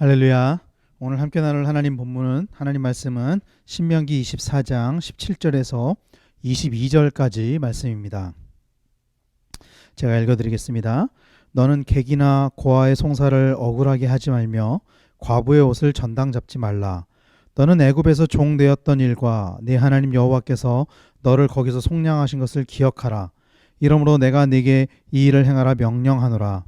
할렐루야. 오늘 함께 나눌 하나님 말씀은 신명기 24장 17절에서 22절까지 말씀입니다. 제가 읽어드리겠습니다. 너는 객이나 고아의 송사를 억울하게 하지 말며 과부의 옷을 전당 잡지 말라. 너는 애굽에서 종 되었던 일과 네 하나님 여호와께서 너를 거기서 속량하신 것을 기억하라. 이러므로 내가 네게 이 일을 행하라 명령하노라.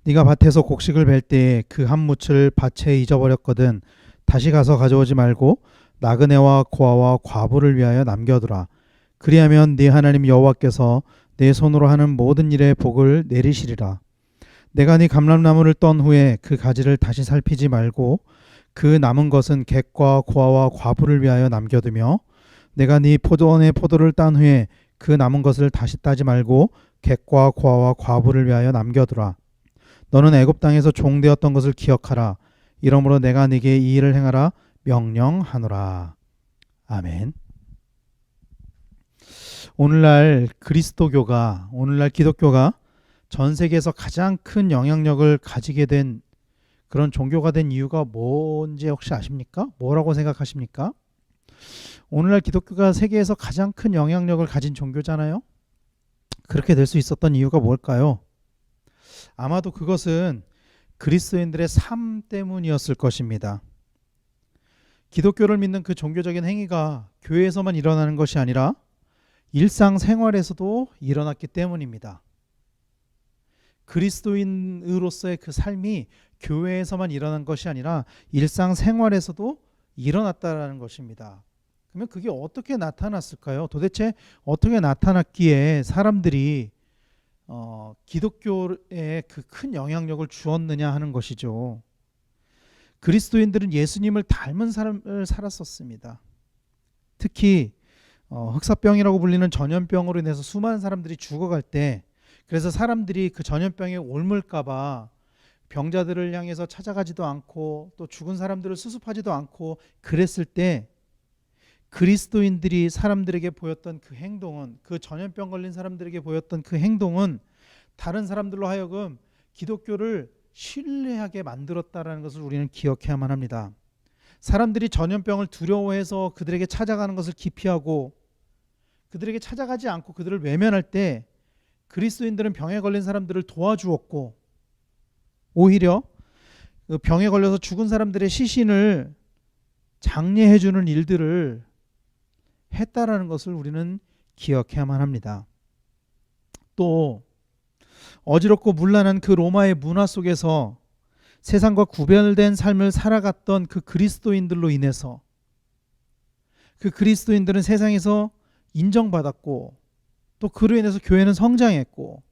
네가 밭에서 곡식을 벨 때에 그 한 묻을 밭에 잊어버렸거든 다시 가서 가져오지 말고 나그네와 고아와 과부를 위하여 남겨두라. 그리하면 네 하나님 여호와께서 내 손으로 하는 모든 일에 복을 내리시리라. 내가 네 감람나무를 떤 후에 그 가지를 다시 살피지 말고 그 남은 것은 객과 고아와 과부를 위하여 남겨두며 내가 네 포도원의 포도를 딴 후에 그 남은 것을 다시 따지 말고 객과 고아와 과부를 위하여 남겨두라. 너는 애굽 땅에서 종 되었던 것을 기억하라. 이러므로 내가 네게 이 일을 행하라 명령하노라. 아멘. 오늘날 기독교가 전 세계에서 가장 큰 영향력을 가지게 된 그런 종교가 된 이유가 뭔지 혹시 아십니까? 뭐라고 생각하십니까? 오늘날 기독교가 세계에서 가장 큰 영향력을 가진 종교잖아요. 그렇게 될 수 있었던 이유가 뭘까요? 아마도 그것은 그리스도인들의 삶 때문이었을 것입니다. 기독교를 믿는 그 종교적인 행위가 교회에서만 일어나는 것이 아니라 일상생활에서도 일어났기 때문입니다. 그리스도인으로서의 그 삶이 교회에서만 일어난 것이 아니라 일상생활에서도 일어났다는 것입니다. 그러면 그게 어떻게 나타났을까요? 도대체 어떻게 나타났기에 사람들이 기독교에 그 큰 영향력을 주었느냐 하는 것이죠. 그리스도인들은 예수님을 닮은 삶을 살았었습니다. 특히 흑사병이라고 불리는 전염병으로 인해서 수많은 사람들이 죽어갈 때, 그래서 사람들이 그 전염병에 옮을까봐 병자들을 향해서 찾아가지도 않고 또 죽은 사람들을 수습하지도 않고 그랬을 때 그리스도인들이 사람들에게 보였던 그 행동은, 그 전염병 걸린 사람들에게 보였던 그 행동은 다른 사람들로 하여금 기독교를 신뢰하게 만들었다는 것을 우리는 기억해야만 합니다. 사람들이 전염병을 두려워해서 그들에게 찾아가는 것을 기피하고 그들에게 찾아가지 않고 그들을 외면할 때 그리스도인들은 병에 걸린 사람들을 도와주었고, 오히려 그 병에 걸려서 죽은 사람들의 시신을 장례해주는 일들을 했다라는 것을 우리는 기억해야만 합니다. 또 어지럽고 문란한 그 로마의 문화 속에서 세상과 구별된 삶을 살아갔던 그 그리스도인들로 인해서 그 그리스도인들은 세상에서 인정받았고 또 그로 인해서 교회는 성장했고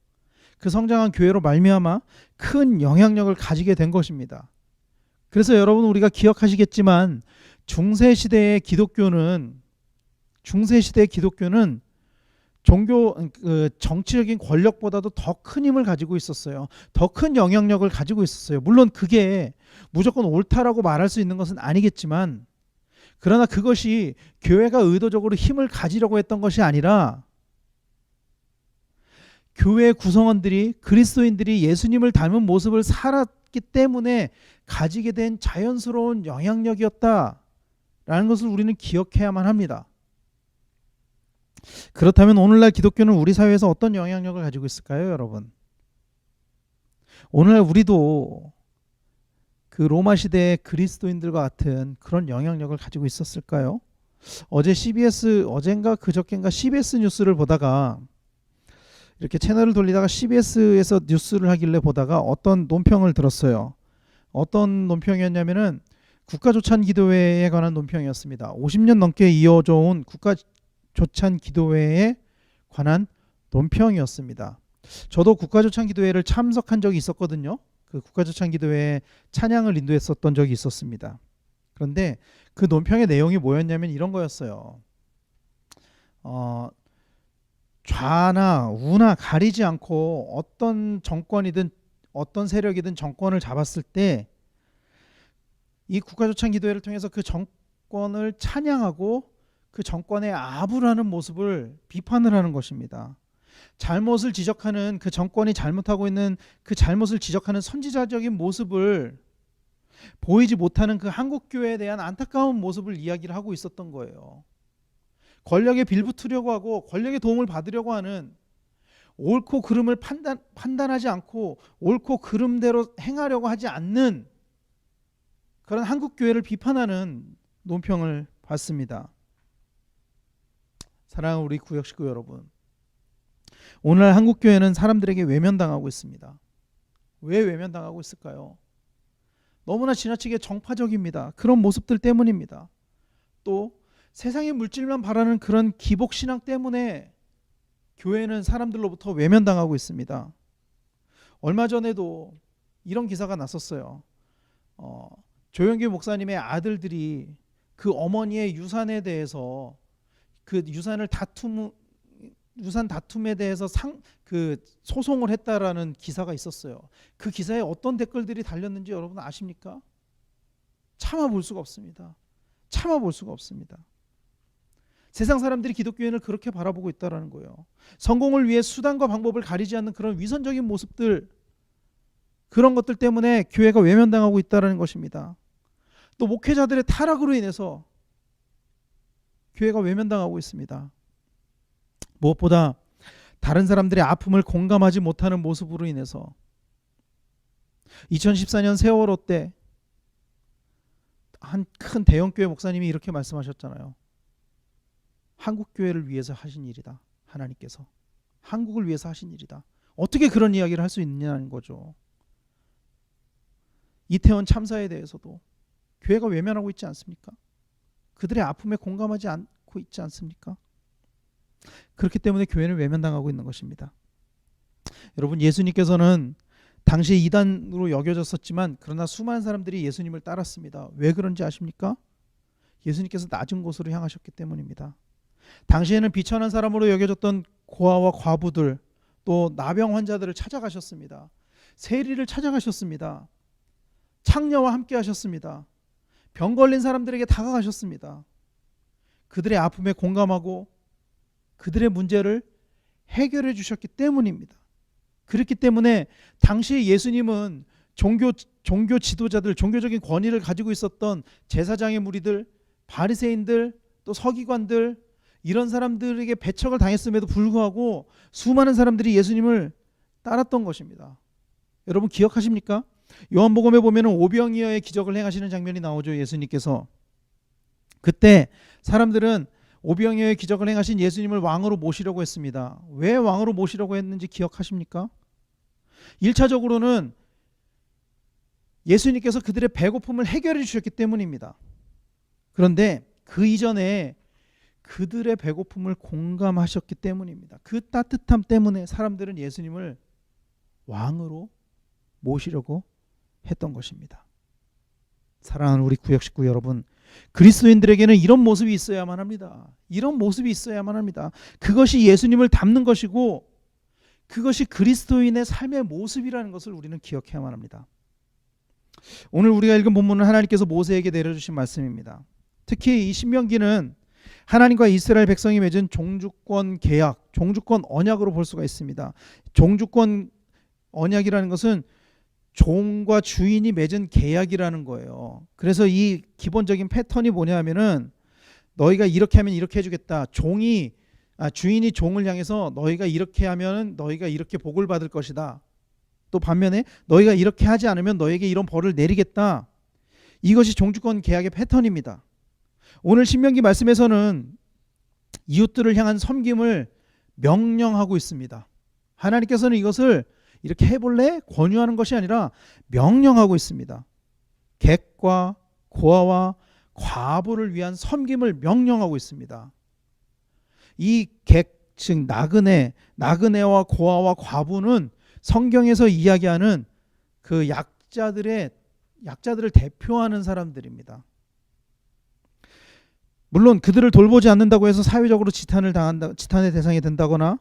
그 성장한 교회로 말미암아 큰 영향력을 가지게 된 것입니다. 그래서 여러분, 우리가 기억하시겠지만 중세시대의 기독교는 정치적인 권력보다도 더 큰 힘을 가지고 있었어요. 더 큰 영향력을 가지고 있었어요. 물론 그게 무조건 옳다라고 말할 수 있는 것은 아니겠지만, 그러나 그것이 교회가 의도적으로 힘을 가지려고 했던 것이 아니라 교회 구성원들이, 그리스도인들이 예수님을 닮은 모습을 살았기 때문에 가지게 된 자연스러운 영향력이었다라는 것을 우리는 기억해야만 합니다. 그렇다면 오늘날 기독교는 우리 사회에서 어떤 영향력을 가지고 있을까요, 여러분? 오늘날 우리도 그 로마 시대의 그리스도인들과 같은 그런 영향력을 가지고 있었을까요? 어젠가 그저께인가 CBS 뉴스를 보다가, 이렇게 채널을 돌리다가 CBS에서 뉴스를 하길래 보다가 어떤 논평을 들었어요. 어떤 논평이었냐면은 국가조찬기도회에 관한 논평이었습니다. 50년 넘게 이어져 온 국가조찬기도회에 관한 논평이었습니다. 저도 국가조찬기도회를 참석한 적이 있었거든요. 그 국가조찬기도회에 찬양을 인도했었던 적이 있었습니다. 그런데 그 논평의 내용이 뭐였냐면 이런 거였어요. 좌나 우나 가리지 않고 어떤 정권이든 어떤 세력이든 정권을 잡았을 때 이 국가조찬기도회를 통해서 그 정권을 찬양하고 그 정권의 아부라는 모습을 비판을 하는 것입니다. 잘못을 지적하는, 그 정권이 잘못하고 있는 그 잘못을 지적하는 선지자적인 모습을 보이지 못하는 그 한국 교회에 대한 안타까운 모습을 이야기를 하고 있었던 거예요. 권력에 빌붙으려고 하고 권력의 도움을 받으려고 하는, 옳고 그름을 판단하지 않고 옳고 그름대로 행하려고 하지 않는 그런 한국 교회를 비판하는 논평을 봤습니다. 사랑하는 우리 구역 식구 여러분, 오늘날 한국 교회는 사람들에게 외면당하고 있습니다. 왜 외면당하고 있을까요? 너무나 지나치게 정파적입니다. 그런 모습들 때문입니다. 또 세상의 물질만 바라는 그런 기복신앙 때문에 교회는 사람들로부터 외면당하고 있습니다. 얼마 전에도 이런 기사가 났었어요. 조영규 목사님의 아들들이 그 어머니의 유산에 대해서, 그 유산 다툼에 대해서 소송을 했다라는 기사가 있었어요. 그 기사에 어떤 댓글들이 달렸는지 여러분 아십니까? 참아볼 수가 없습니다. 참아볼 수가 없습니다. 세상 사람들이 기독교인을 그렇게 바라보고 있다는 거예요. 성공을 위해 수단과 방법을 가리지 않는 그런 위선적인 모습들, 그런 것들 때문에 교회가 외면당하고 있다는 것입니다. 또 목회자들의 타락으로 인해서 교회가 외면당하고 있습니다. 무엇보다 다른 사람들의 아픔을 공감하지 못하는 모습으로 인해서 2014년 세월호 때 한 큰 대형교회 목사님이 이렇게 말씀하셨잖아요. 한국 교회를 위해서 하신 일이다. 하나님께서 한국을 위해서 하신 일이다. 어떻게 그런 이야기를 할 수 있느냐는 거죠. 이태원 참사에 대해서도 교회가 외면하고 있지 않습니까? 그들의 아픔에 공감하지 않고 있지 않습니까? 그렇기 때문에 교회는 외면당하고 있는 것입니다. 여러분, 예수님께서는 당시 이단으로 여겨졌었지만 그러나 수많은 사람들이 예수님을 따랐습니다. 왜 그런지 아십니까? 예수님께서 낮은 곳으로 향하셨기 때문입니다. 당시에는 비천한 사람으로 여겨졌던 고아와 과부들, 또 나병 환자들을 찾아가셨습니다. 세리를 찾아가셨습니다. 창녀와 함께 하셨습니다. 병 걸린 사람들에게 다가가셨습니다. 그들의 아픔에 공감하고 그들의 문제를 해결해 주셨기 때문입니다. 그렇기 때문에 당시 예수님은 종교 지도자들, 종교적인 권위를 가지고 있었던 제사장의 무리들, 바리새인들, 또 서기관들, 이런 사람들에게 배척을 당했음에도 불구하고 수많은 사람들이 예수님을 따랐던 것입니다. 여러분 기억하십니까? 요한복음에 보면은 오병이어의 기적을 행하시는 장면이 나오죠. 예수님께서. 그때 사람들은 오병이어의 기적을 행하신 예수님을 왕으로 모시려고 했습니다. 왜 왕으로 모시려고 했는지 기억하십니까? 1차적으로는 예수님께서 그들의 배고픔을 해결해 주셨기 때문입니다. 그런데 그 이전에 그들의 배고픔을 공감하셨기 때문입니다. 그 따뜻함 때문에 사람들은 예수님을 왕으로 모시려고 했던 것입니다. 사랑하는 우리 구역 식구 여러분, 그리스도인들에게는 이런 모습이 있어야만 합니다. 이런 모습이 있어야만 합니다. 그것이 예수님을 닮는 것이고 그것이 그리스도인의 삶의 모습이라는 것을 우리는 기억해야만 합니다. 오늘 우리가 읽은 본문은 하나님께서 모세에게 내려주신 말씀입니다. 특히 이 신명기는 하나님과 이스라엘 백성이 맺은 종주권 계약, 종주권 언약으로 볼 수가 있습니다. 종주권 언약이라는 것은 종과 주인이 맺은 계약이라는 거예요. 그래서 이 기본적인 패턴이 뭐냐면은 너희가 이렇게 하면 이렇게 해주겠다. 주인이 종을 향해서 너희가 이렇게 하면 너희가 이렇게 복을 받을 것이다. 또 반면에 너희가 이렇게 하지 않으면 너에게 이런 벌을 내리겠다. 이것이 종주권 계약의 패턴입니다. 오늘 신명기 말씀에서는 이웃들을 향한 섬김을 명령하고 있습니다. 하나님께서는 이것을 이렇게 해볼래? 권유하는 것이 아니라 명령하고 있습니다. 객과 고아와 과부를 위한 섬김을 명령하고 있습니다. 이 객, 즉 나그네와 고아와 과부는 성경에서 이야기하는 그 약자들을 대표하는 사람들입니다. 물론 그들을 돌보지 않는다고 해서 사회적으로 지탄의 대상이 된다거나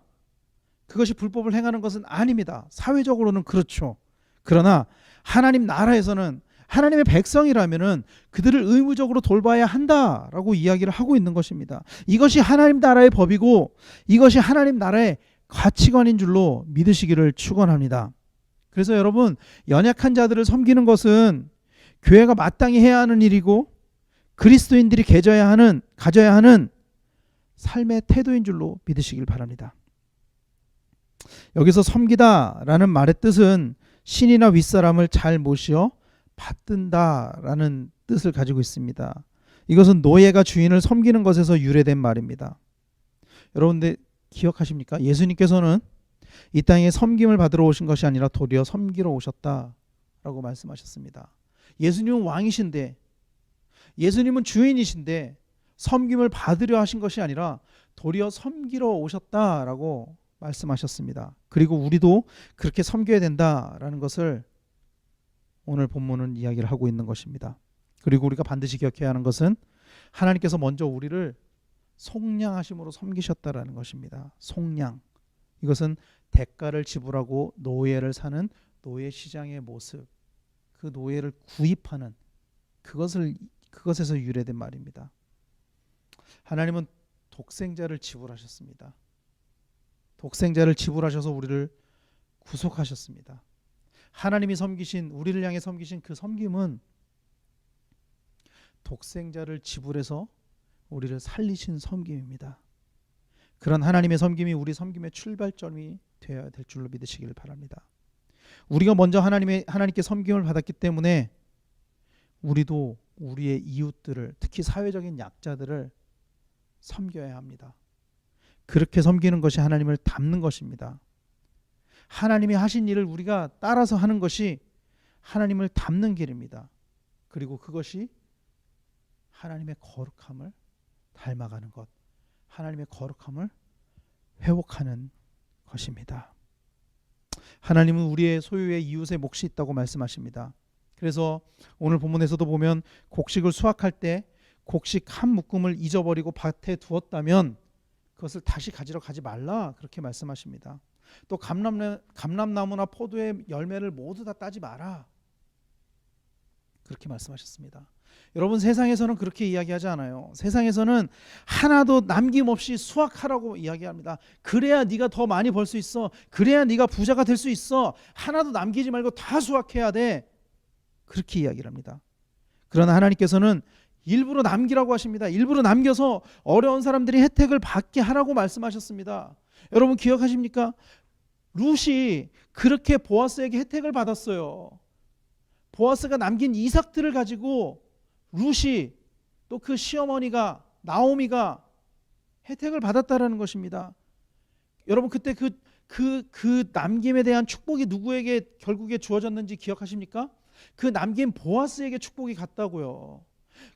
그것이 불법을 행하는 것은 아닙니다. 사회적으로는 그렇죠. 그러나 하나님 나라에서는 하나님의 백성이라면은 그들을 의무적으로 돌봐야 한다라고 이야기를 하고 있는 것입니다. 이것이 하나님 나라의 법이고 이것이 하나님 나라의 가치관인 줄로 믿으시기를 축원합니다. 그래서 여러분, 연약한 자들을 섬기는 것은 교회가 마땅히 해야 하는 일이고 그리스도인들이 가져야 하는 삶의 태도인 줄로 믿으시길 바랍니다. 여기서 섬기다라는 말의 뜻은 신이나 윗사람을 잘 모시어 받든다라는 뜻을 가지고 있습니다. 이것은 노예가 주인을 섬기는 것에서 유래된 말입니다. 여러분들 기억하십니까? 예수님께서는 이 땅에 섬김을 받으러 오신 것이 아니라 도리어 섬기러 오셨다라고 말씀하셨습니다. 예수님은 왕이신데, 예수님은 주인이신데 섬김을 받으려 하신 것이 아니라 도리어 섬기러 오셨다라고 말씀하셨습니다. 그리고 우리도 그렇게 섬겨야 된다라는 것을 오늘 본문은 이야기를 하고 있는 것입니다. 그리고 우리가 반드시 기억해야 하는 것은 하나님께서 먼저 우리를 속량하심으로 섬기셨다라는 것입니다. 속량. 이것은 대가를 지불하고 노예를 사는 노예 시장의 모습, 그 노예를 구입하는 그것에서 유래된 말입니다. 하나님은 독생자를 지불하셨습니다. 독생자를 지불하셔서 우리를 구속하셨습니다. 하나님이 우리를 향해 섬기신 그 섬김은 독생자를 지불해서 우리를 살리신 섬김입니다. 그런 하나님의 섬김이 우리 섬김의 출발점이 되어야 될 줄로 믿으시길 바랍니다. 우리가 먼저 하나님께 섬김을 받았기 때문에 우리도 우리의 이웃들을, 특히 사회적인 약자들을 섬겨야 합니다. 그렇게 섬기는 것이 하나님을 닮는 것입니다. 하나님이 하신 일을 우리가 따라서 하는 것이 하나님을 닮는 길입니다. 그리고 그것이 하나님의 거룩함을 닮아가는 것, 하나님의 거룩함을 회복하는 것입니다. 하나님은 우리의 소유의 이웃의 몫이 있다고 말씀하십니다. 그래서 오늘 본문에서도 보면 곡식을 수확할 때 곡식 한 묶음을 잊어버리고 밭에 두었다면 그것을 다시 가지러 가지 말라, 그렇게 말씀하십니다. 또 감람나무나 포도의 열매를 모두 다 따지 마라, 그렇게 말씀하셨습니다. 여러분, 세상에서는 그렇게 이야기하지 않아요. 세상에서는 하나도 남김없이 수확하라고 이야기합니다. 그래야 네가 더 많이 벌 수 있어. 그래야 네가 부자가 될 수 있어. 하나도 남기지 말고 다 수확해야 돼. 그렇게 이야기를 합니다. 그러나 하나님께서는 일부러 남기라고 하십니다. 일부러 남겨서 어려운 사람들이 혜택을 받게 하라고 말씀하셨습니다. 여러분 기억하십니까? 룻이 그렇게 보아스에게 혜택을 받았어요. 보아스가 남긴 이삭들을 가지고 룻이, 또 그 시어머니가 나오미가 혜택을 받았다라는 것입니다. 여러분 그때 그 남김에 대한 축복이 누구에게 결국에 주어졌는지 기억하십니까? 그 남긴 보아스에게 축복이 갔다고요.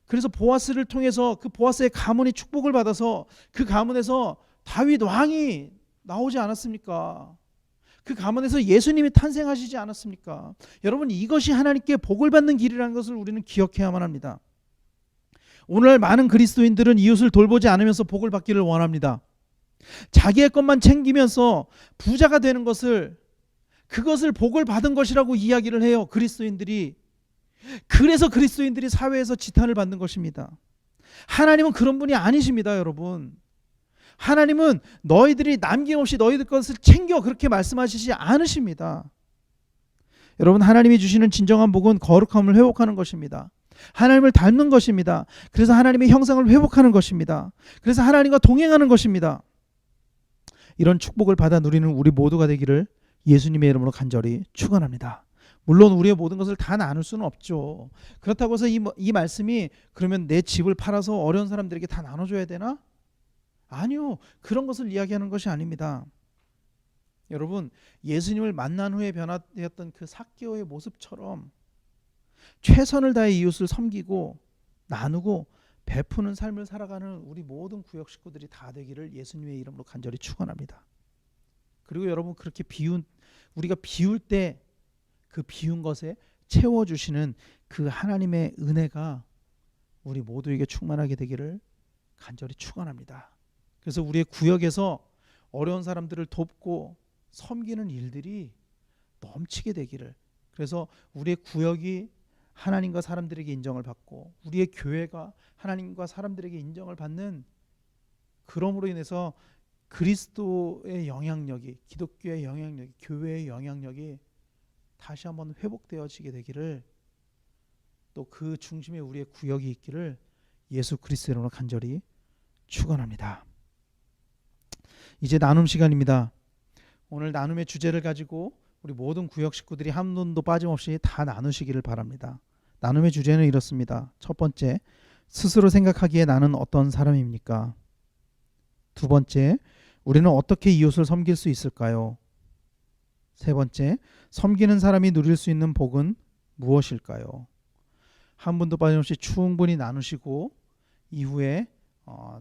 그래서 보아스를 통해서 그 보아스의 가문이 축복을 받아서 그 가문에서 다윗 왕이 나오지 않았습니까? 그 가문에서 예수님이 탄생하시지 않았습니까? 여러분, 이것이 하나님께 복을 받는 길이라는 것을 우리는 기억해야만 합니다. 오늘 많은 그리스도인들은 이웃을 돌보지 않으면서 복을 받기를 원합니다. 자기의 것만 챙기면서 부자가 되는 그것을 복을 받은 것이라고 이야기를 해요, 그리스도인들이. 그래서 그리스도인들이 사회에서 지탄을 받는 것입니다. 하나님은 그런 분이 아니십니다, 여러분. 하나님은 너희들이 남김없이 너희들 것을 챙겨, 그렇게 말씀하시지 않으십니다. 여러분, 하나님이 주시는 진정한 복은 거룩함을 회복하는 것입니다. 하나님을 닮는 것입니다. 그래서 하나님의 형상을 회복하는 것입니다. 그래서 하나님과 동행하는 것입니다. 이런 축복을 받아 누리는 우리 모두가 되기를 예수님의 이름으로 간절히 축원합니다. 물론 우리의 모든 것을 다 나눌 수는 없죠. 그렇다고 해서 이 말씀이 그러면 내 집을 팔아서 어려운 사람들에게 다 나눠줘야 되나? 아니요. 그런 것을 이야기하는 것이 아닙니다. 여러분, 예수님을 만난 후에 변화되었던 그 삭개오의 모습처럼 최선을 다해 이웃을 섬기고 나누고 베푸는 삶을 살아가는 우리 모든 구역 식구들이 다 되기를 예수님의 이름으로 간절히 축원합니다. 그리고 여러분, 그렇게 우리가 비울 때 그 비운 것에 채워주시는 그 하나님의 은혜가 우리 모두에게 충만하게 되기를 간절히 축원합니다. 그래서 우리의 구역에서 어려운 사람들을 돕고 섬기는 일들이 넘치게 되기를, 그래서 우리의 구역이 하나님과 사람들에게 인정을 받고 우리의 교회가 하나님과 사람들에게 인정을 받는, 그러므로 인해서 그리스도의 영향력이, 기독교의 영향력이, 교회의 영향력이 다시 한번 회복되어지게 되기를, 또 그 중심에 우리의 구역이 있기를 예수 그리스도 이름으로 간절히 축원합니다. 이제 나눔 시간입니다. 오늘 나눔의 주제를 가지고 우리 모든 구역 식구들이 한 분도 빠짐없이 다 나누시기를 바랍니다. 나눔의 주제는 이렇습니다. 첫 번째, 스스로 생각하기에 나는 어떤 사람입니까? 두 번째, 우리는 어떻게 이웃을 섬길 수 있을까요? 세 번째, 섬기는 사람이 누릴 수 있는 복은 무엇일까요? 한 분도 빠짐없이 충분히 나누시고 이후에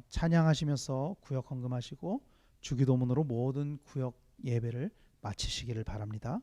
찬양하시면서 구역 헌금하시고 주기도문으로 모든 구역 예배를 마치시기를 바랍니다.